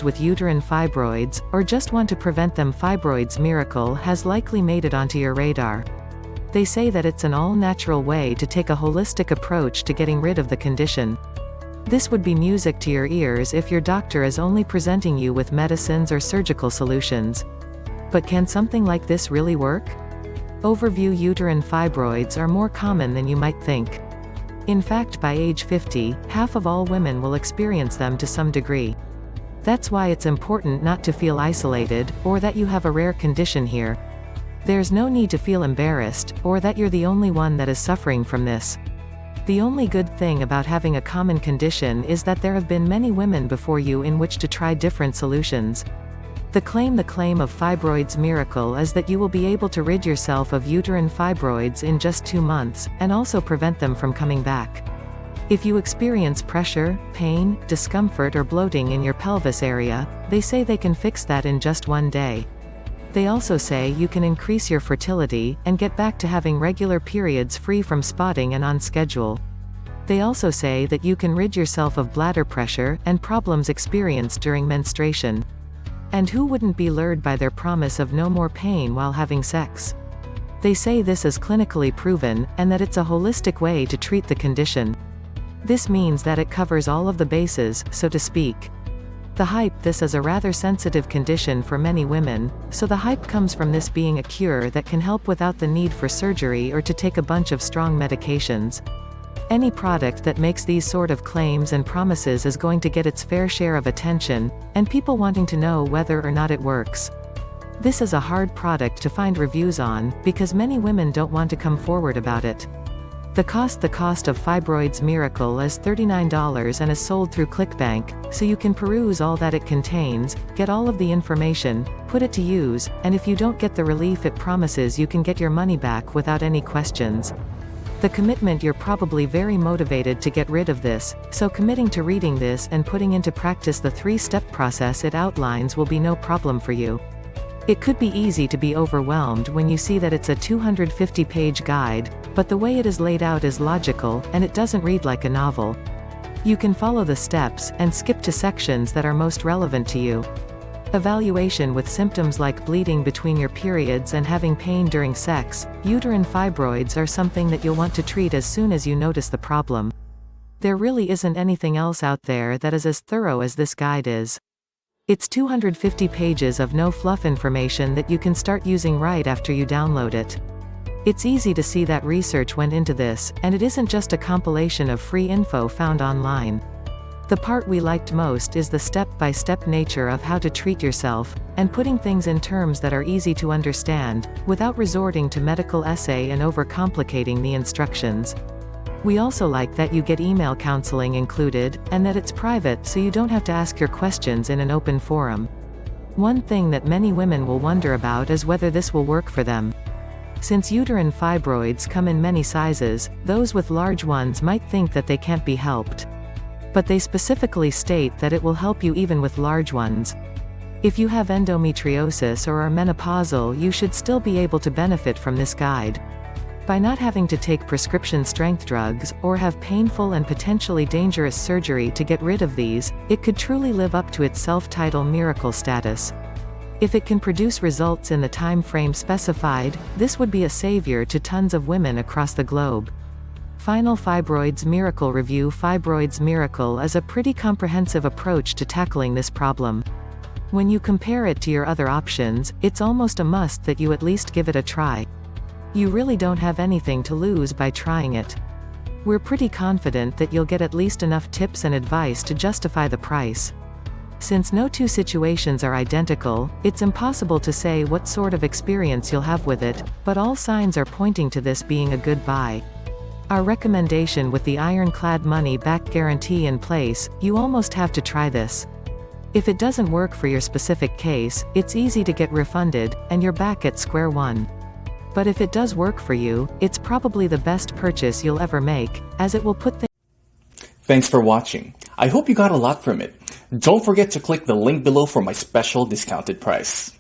with uterine fibroids, or just want to prevent them. Fibroids Miracle has likely made it onto your radar. They say that it's an all-natural way to take a holistic approach to getting rid of the condition. This would be music to your ears if your doctor is only presenting you with medicines or surgical solutions. But can something like this really work? Overview: uterine fibroids are more common than you might think. In fact, by age 50, half of all women will experience them to some degree. That's why it's important not to feel isolated, or that you have a rare condition here. There's no need to feel embarrassed, or that you're the only one that is suffering from this. The only good thing about having a common condition is that there have been many women before you in which to try different solutions. The claim of Fibroids Miracle is that you will be able to rid yourself of uterine fibroids in just 2 months, and also prevent them from coming back. If you experience pressure, pain, discomfort or bloating in your pelvis area, they say they can fix that in just 1 day. They also say you can increase your fertility, and get back to having regular periods free from spotting and on schedule. They also say that you can rid yourself of bladder pressure, and problems experienced during menstruation. And who wouldn't be lured by their promise of no more pain while having sex? They say this is clinically proven, and that it's a holistic way to treat the condition. This means that it covers all of the bases, so to speak. The hype: this is a rather sensitive condition for many women, so the hype comes from this being a cure that can help without the need for surgery or to take a bunch of strong medications. Any product that makes these sort of claims and promises is going to get its fair share of attention, and people wanting to know whether or not it works. This is a hard product to find reviews on, because many women don't want to come forward about it. The cost of Fibroids Miracle is $39 and is sold through ClickBank, so you can peruse all that it contains, get all of the information, put it to use, and if you don't get the relief it promises, you can get your money back without any questions. The commitment: you're probably very motivated to get rid of this, so committing to reading this and putting into practice the 3-step process it outlines will be no problem for you. It could be easy to be overwhelmed when you see that it's a 250-page guide, but the way it is laid out is logical, and it doesn't read like a novel. You can follow the steps, and skip to sections that are most relevant to you. Evaluation: with symptoms like bleeding between your periods and having pain during sex, uterine fibroids are something that you'll want to treat as soon as you notice the problem. There really isn't anything else out there that is as thorough as this guide is. It's 250 pages of no-fluff information that you can start using right after you download it. It's easy to see that research went into this, and it isn't just a compilation of free info found online. The part we liked most is the step-by-step nature of how to treat yourself, and putting things in terms that are easy to understand, without resorting to medical essay and overcomplicating the instructions. We also like that you get email counseling included, and that it's private so you don't have to ask your questions in an open forum. One thing that many women will wonder about is whether this will work for them. Since uterine fibroids come in many sizes, those with large ones might think that they can't be helped. But they specifically state that it will help you even with large ones. If you have endometriosis or are menopausal, you should still be able to benefit from this guide. By not having to take prescription strength drugs, or have painful and potentially dangerous surgery to get rid of these, it could truly live up to its self-titled miracle status. If it can produce results in the time frame specified, this would be a savior to tons of women across the globe. Final Fibroids Miracle review: Fibroids Miracle is a pretty comprehensive approach to tackling this problem. When you compare it to your other options, it's almost a must that you at least give it a try. You really don't have anything to lose by trying it. We're pretty confident that you'll get at least enough tips and advice to justify the price. Since no two situations are identical, it's impossible to say what sort of experience you'll have with it, but all signs are pointing to this being a good buy. Our recommendation: with the ironclad money-back guarantee in place, you almost have to try this. If it doesn't work for your specific case, it's easy to get refunded, and you're back at square one. But if it does work for you, it's probably the best purchase you'll ever make, as it will put things. Thanks for watching. I hope you got a lot from it. Don't forget to click the link below for my special discounted price.